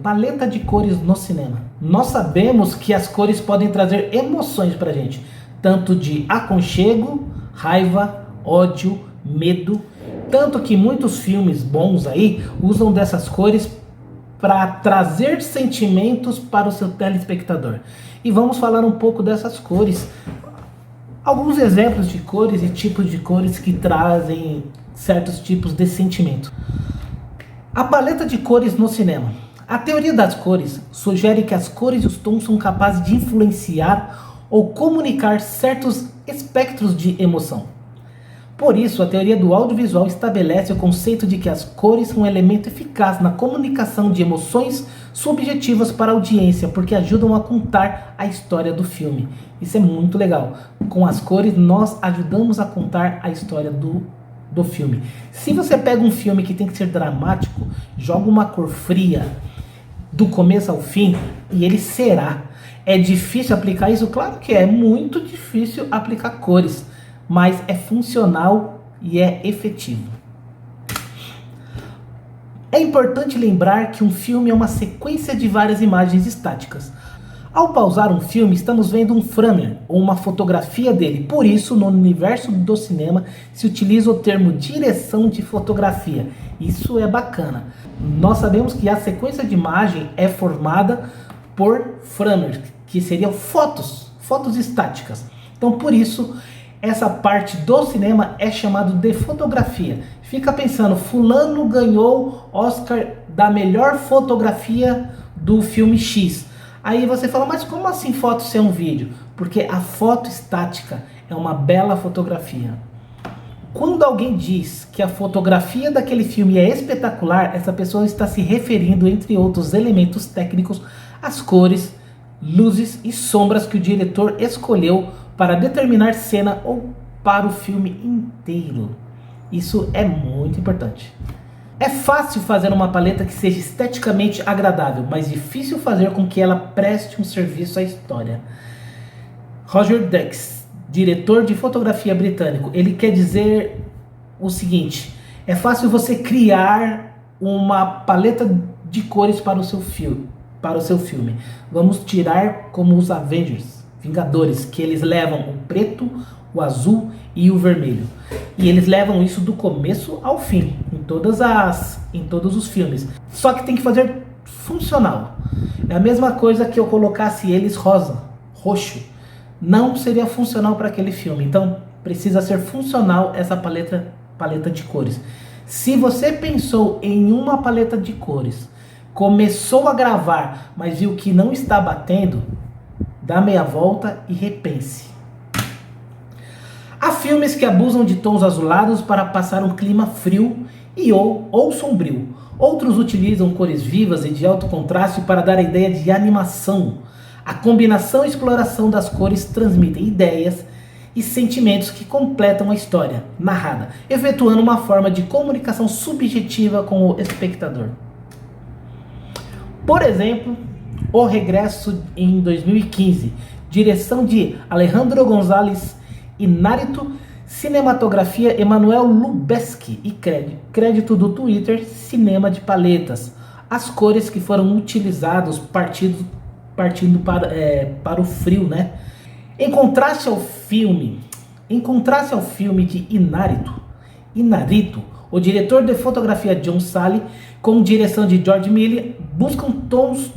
Paleta de cores no cinema. Nós sabemos que as cores podem trazer emoções pra gente, tanto de aconchego, raiva, ódio, medo, tanto que muitos filmes bons aí usam dessas cores para trazer sentimentos para o seu telespectador. E vamos falar um pouco dessas cores. Alguns exemplos de cores e tipos de cores que trazem certos tipos de sentimento. A paleta de cores no cinema. A teoria das cores sugere que as cores e os tons são capazes de influenciar ou comunicar certos espectros de emoção. Por isso, a teoria do audiovisual estabelece o conceito de que as cores são um elemento eficaz na comunicação de emoções subjetivas para a audiência, porque ajudam a contar a história do filme. Isso é muito legal. Com as cores, nós ajudamos a contar a história do filme. Se você pega um filme que tem que ser dramático, joga uma cor fria do começo ao fim e ele será. É difícil aplicar isso? Claro que é muito difícil aplicar cores, mas é funcional e é efetivo. É importante lembrar que um filme é uma sequência de várias imagens estáticas. Ao pausar um filme, estamos vendo um frame ou uma fotografia dele. Por isso, no universo do cinema, se utiliza o termo direção de fotografia. Isso é bacana. Nós sabemos que a sequência de imagem é formada por frames, que seriam fotos estáticas. Então, por isso, essa parte do cinema é chamada de fotografia. Fica pensando, fulano ganhou Oscar da melhor fotografia do filme X. Aí você fala, mas como assim foto ser um vídeo? Porque a foto estática é uma bela fotografia. Quando alguém diz que a fotografia daquele filme é espetacular, essa pessoa está se referindo, entre outros elementos técnicos, às cores, luzes e sombras que o diretor escolheu para determinar cena ou para o filme inteiro. Isso é muito importante. É fácil fazer uma paleta que seja esteticamente agradável, mas difícil fazer com que ela preste um serviço à história. Roger Deakins, diretor de fotografia britânico, ele quer dizer o seguinte: é fácil você criar uma paleta de cores para o seu filme. Vamos tirar como os Avengers, Vingadores, que eles levam o preto, o azul e o vermelho. E eles levam isso do começo ao fim, em todos os filmes. Só que tem que fazer funcional. É a mesma coisa que eu colocasse eles roxo. Não seria funcional para aquele filme. Então precisa ser funcional essa paleta de cores. Se você pensou em uma paleta de cores, começou a gravar, mas viu que não está batendo, dá meia volta e repense. Há filmes que abusam de tons azulados para passar um clima frio ou sombrio. Outros utilizam cores vivas e de alto contraste para dar a ideia de animação. A combinação e exploração das cores transmitem ideias e sentimentos que completam a história narrada, efetuando uma forma de comunicação subjetiva com o espectador. Por exemplo, O Regresso em 2015, direção de Alejandro González Iñárritu, cinematografia Emanuel Lubezki e crédito do Twitter Cinema de Paletas. As cores que foram utilizadas partindo para o frio, né? Em contraste ao filme de Iñárritu, o diretor de fotografia John Salley, com direção de George Miller, buscam tons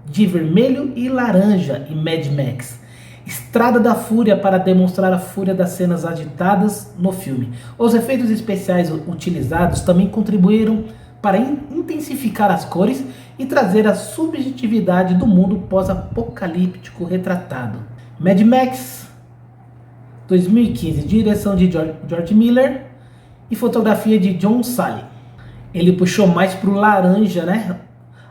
de vermelho e laranja em Mad Max, Estrada da Fúria, para demonstrar a fúria das cenas agitadas no filme. Os efeitos especiais utilizados também contribuíram para intensificar as cores e trazer a subjetividade do mundo pós-apocalíptico retratado. Mad Max 2015, direção de George Miller e fotografia de John Salley. Ele puxou mais para o laranja, né?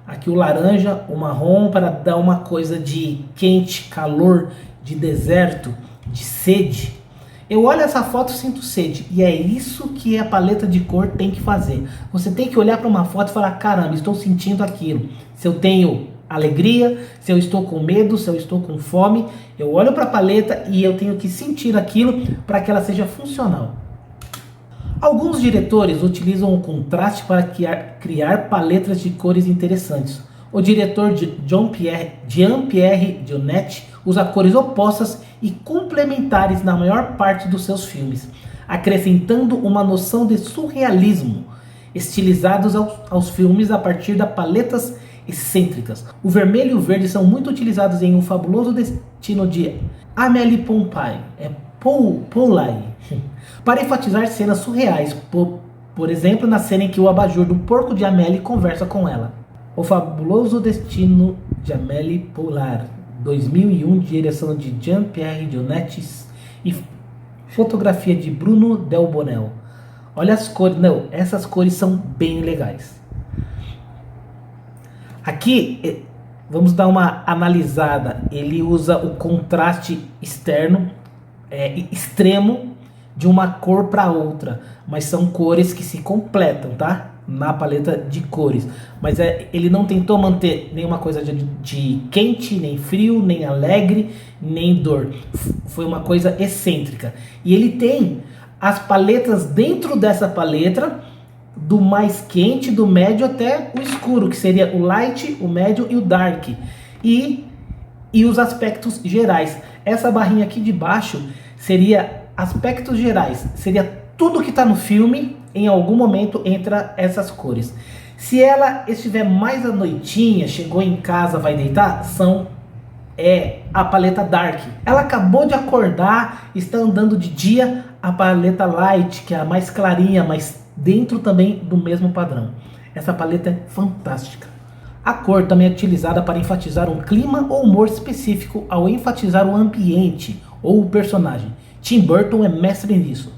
Aqui o laranja, o marrom, para dar uma coisa de quente, calor, de deserto, de sede. Eu olho essa foto e sinto sede. E é isso que a paleta de cor tem que fazer. Você tem que olhar para uma foto e falar, caramba, estou sentindo aquilo. Se eu tenho alegria, se eu estou com medo, se eu estou com fome, eu olho para a paleta e eu tenho que sentir aquilo para que ela seja funcional. Alguns diretores utilizam o contraste para criar paletas de cores interessantes. O diretor Jean-Pierre Jeunet usa cores opostas e complementares na maior parte dos seus filmes, acrescentando uma noção de surrealismo, estilizados aos filmes a partir de paletas excêntricas. O vermelho e o verde são muito utilizados em Um Fabuloso Destino de Amélie Poulain, para enfatizar cenas surreais, por exemplo, na cena em que o abajur do porco de Amélie conversa com ela. O Fabuloso Destino de Amélie Poulain, 2001, direção de Jean-Pierre Jeunet e fotografia de Bruno Delbonnel. Olha as cores, não, essas cores são bem legais. Aqui, vamos dar uma analisada. Ele usa o contraste externo, extremo, de uma cor para outra, mas são cores que se completam, tá? Na paleta de cores, mas ele não tentou manter nenhuma coisa de quente, nem frio, nem alegre, nem dor. Foi uma coisa excêntrica. E ele tem as paletas dentro dessa paleta, do mais quente, do médio até o escuro, que seria o light, o médio e o dark. E os aspectos gerais. Essa barrinha aqui de baixo seria aspectos gerais, seria tudo que está no filme. Em algum momento entra essas cores. Se ela estiver mais à noitinha, chegou em casa, vai deitar, a paleta dark. Ela acabou de acordar, está andando de dia, a paleta light, que é a mais clarinha, mas dentro também do mesmo padrão. Essa paleta é fantástica. A cor também é utilizada para enfatizar um clima ou humor específico ao enfatizar o ambiente ou o personagem. Tim Burton é mestre nisso.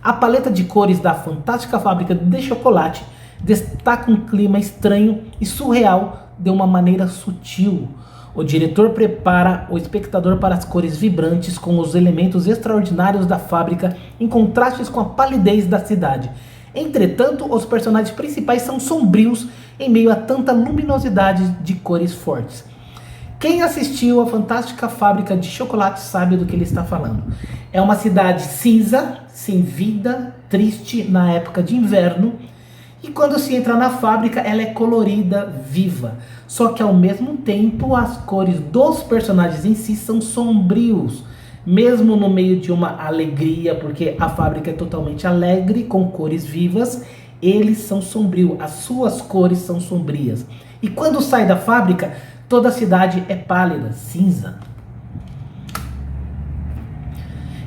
A paleta de cores da Fantástica Fábrica de Chocolate destaca um clima estranho e surreal de uma maneira sutil. O diretor prepara o espectador para as cores vibrantes com os elementos extraordinários da fábrica em contrastes com a palidez da cidade. Entretanto, os personagens principais são sombrios em meio a tanta luminosidade de cores fortes. Quem assistiu a Fantástica Fábrica de Chocolate sabe do que ele está falando. É uma cidade cinza, sem vida, triste na época de inverno. E quando se entra na fábrica, ela é colorida, viva. Só que ao mesmo tempo, as cores dos personagens em si são sombrios. Mesmo no meio de uma alegria, porque a fábrica é totalmente alegre, com cores vivas, eles são sombrios. As suas cores são sombrias. E quando sai da fábrica, toda a cidade é pálida, cinza.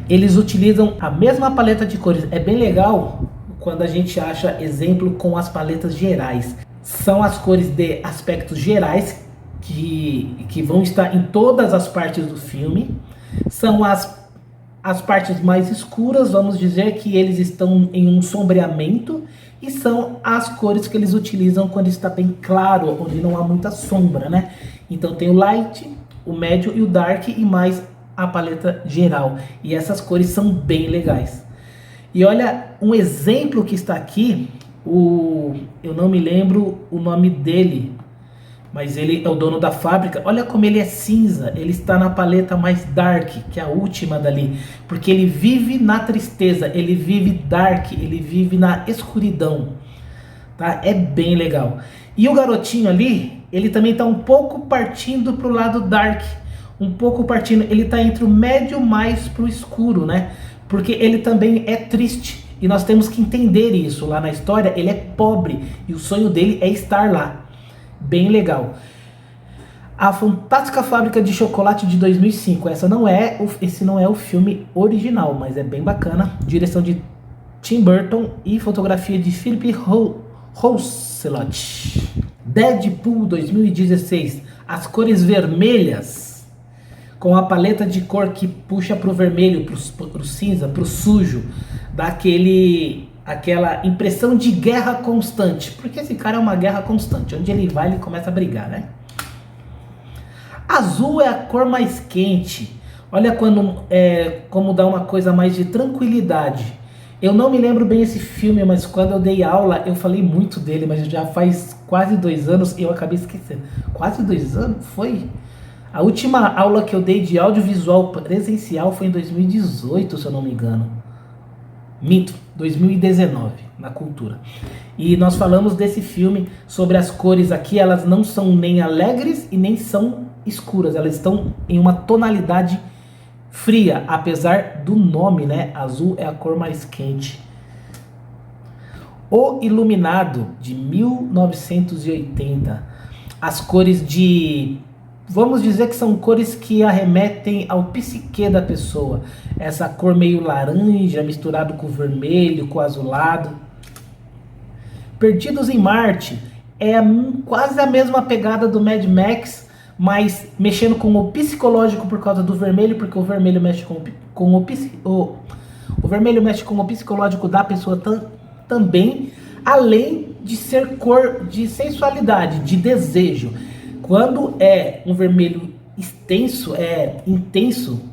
Eles utilizam a mesma paleta de cores. É bem legal quando a gente acha exemplo com as paletas gerais. São as cores de aspectos gerais que vão estar em todas as partes do filme. São as partes mais escuras, vamos dizer que eles estão em um sombreamento. E são as cores que eles utilizam quando está bem claro, onde não há muita sombra, né? Então tem o light, o médio e o dark e mais a paleta geral. E essas cores são bem legais. E olha, um exemplo que está aqui, eu não me lembro o nome dele, mas ele é o dono da fábrica. Olha como ele é cinza, ele está na paleta mais dark, que é a última dali, porque ele vive na tristeza, ele vive dark, ele vive na escuridão, tá? É bem legal. E o garotinho ali, ele também está um pouco partindo para o lado dark, um pouco partindo, ele está entre o médio mais para o escuro, né? Porque ele também é triste, e nós temos que entender isso. Lá na história, ele é pobre, e o sonho dele é estar lá. Bem legal. A Fantástica Fábrica de Chocolate de 2005. Esse não é o filme original, mas é bem bacana. Direção de Tim Burton e fotografia de Philip Rousselot. Deadpool 2016. As cores vermelhas, com a paleta de cor que puxa para o vermelho, para o cinza, para o sujo, dá aquela impressão de guerra constante, porque esse cara é uma guerra constante, onde ele vai, ele começa a brigar, né? Azul é a cor mais quente. Olha como dá uma coisa mais de tranquilidade. Eu não me lembro bem esse filme, mas quando eu dei aula, eu falei muito dele, mas já faz quase 2 anos e eu acabei esquecendo. Quase 2 anos? Foi? A última aula que eu dei de audiovisual presencial foi em 2018, se eu não me engano. Minto, 2019, na Cultura. E nós falamos desse filme sobre as cores aqui, elas não são nem alegres e nem são escuras, elas estão em uma tonalidade fria, apesar do nome, né? Azul é a cor mais quente. O Iluminado, de 1980. As cores de... Vamos dizer que são cores que arremetem ao psique da pessoa. Essa cor meio laranja, misturado com vermelho, com azulado. Perdidos em Marte é quase a mesma pegada do Mad Max, mas mexendo com o psicológico por causa do vermelho, porque o vermelho mexe com o vermelho mexe com o psicológico da pessoa também, além de ser cor de sensualidade, de desejo. Quando é um vermelho intenso,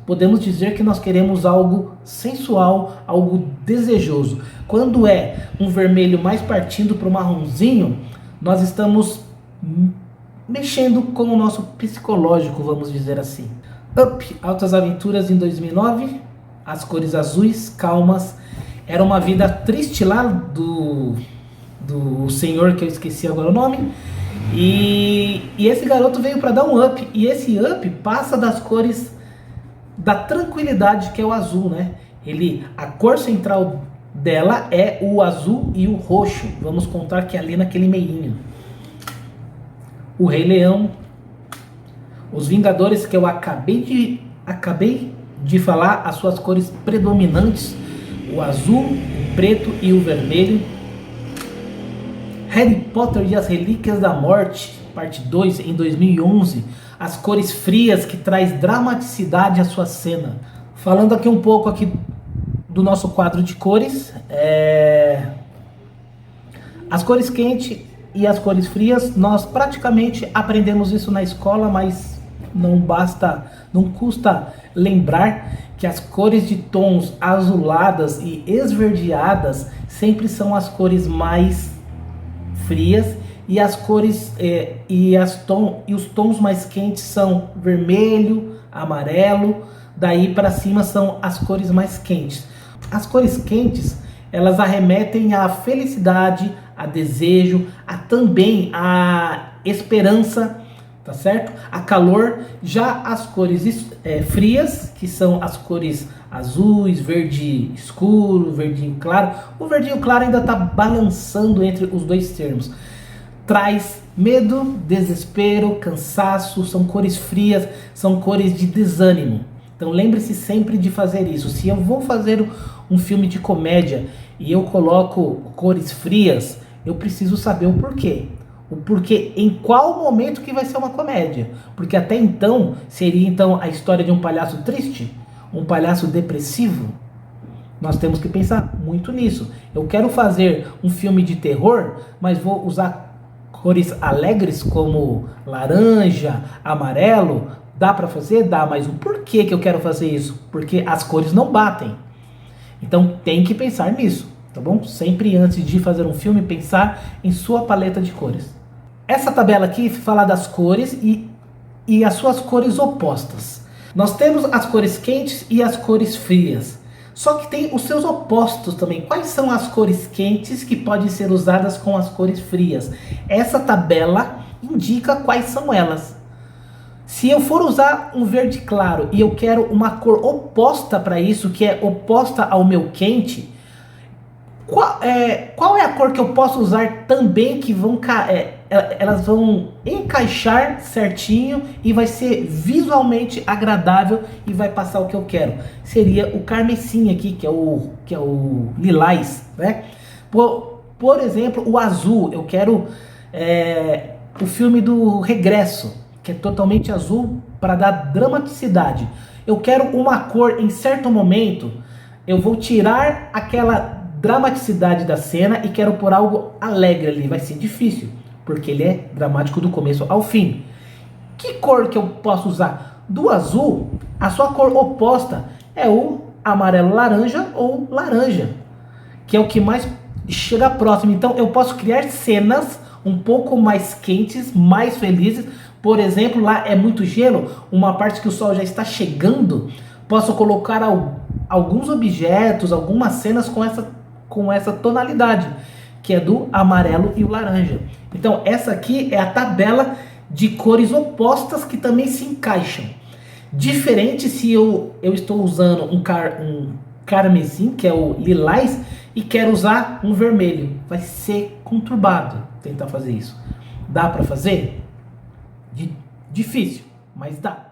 podemos dizer que nós queremos algo sensual, algo desejoso. Quando é um vermelho mais partindo para o marronzinho, nós estamos mexendo com o nosso psicológico, vamos dizer assim. Up, Altas Aventuras, em 2009, as cores azuis, calmas. Era uma vida triste lá do senhor, que eu esqueci agora o nome. E esse garoto veio para dar um up. E esse up passa das cores da tranquilidade, que é o azul, né? A cor central dela é o azul e o roxo. Vamos contar que é ali naquele meiinho. O Rei Leão, Os Vingadores, que eu acabei de falar, as suas cores predominantes, o azul, o preto e o vermelho. Harry Potter e as Relíquias da Morte, parte 2, em 2011, as cores frias que traz dramaticidade à sua cena. Falando aqui um pouco aqui do nosso quadro de cores, as cores quentes e as cores frias, nós praticamente aprendemos isso na escola, mas não custa lembrar que as cores de tons azuladas e esverdeadas sempre são as cores mais frias, e as cores e os tons mais quentes são vermelho, amarelo, daí para cima são as cores mais quentes. As cores quentes, elas arremetem à felicidade, a desejo, também a esperança, tá certo? A calor. Já as cores frias, que são as cores azuis, verde escuro, verdinho claro. O verdinho claro ainda está balançando entre os dois termos. Traz medo, desespero, cansaço, são cores frias, são cores de desânimo. Então lembre-se sempre de fazer isso. Se eu vou fazer um filme de comédia e eu coloco cores frias, eu preciso saber o porquê. O porquê, em qual momento que vai ser uma comédia. Porque até então, seria então a história de um palhaço triste? Um palhaço depressivo? Nós temos que pensar muito nisso. Eu quero fazer um filme de terror, mas vou usar cores alegres como laranja, amarelo. Dá para fazer? Dá, mas o porquê que eu quero fazer isso? Porque as cores não batem. Então tem que pensar nisso, tá bom? Sempre antes de fazer um filme, pensar em sua paleta de cores. Essa tabela aqui fala das cores e as suas cores opostas. Nós temos as cores quentes e as cores frias. Só que tem os seus opostos também. Quais são as cores quentes que podem ser usadas com as cores frias? Essa tabela indica quais são elas. Se eu for usar um verde claro e eu quero uma cor oposta para isso, que é oposta ao meu quente, qual é a cor que eu posso usar também que elas vão encaixar certinho e vai ser visualmente agradável e vai passar o que eu quero? Seria o carmesim aqui, que é o lilás, né? Por exemplo, o azul. Eu quero o filme do Regresso, que é totalmente azul, para dar dramaticidade. Eu quero uma cor, em certo momento, eu vou tirar aquela dramaticidade da cena e quero pôr algo alegre ali. Vai ser difícil, porque ele é dramático do começo ao fim. Que cor que eu posso usar? Do azul, a sua cor oposta é o amarelo laranja ou laranja, que é o que mais chega próximo. Então eu posso criar cenas um pouco mais quentes, mais felizes. Por exemplo, lá é muito gelo, uma parte que o sol já está chegando, Posso colocar alguns objetos, algumas cenas com essa tonalidade, que é do amarelo e o laranja. Então essa aqui é a tabela de cores opostas que também se encaixam. Diferente se eu estou usando um carmesim, que é o lilás, e quero usar um vermelho. Vai ser conturbado tentar fazer isso. Dá para fazer? Difícil, mas dá.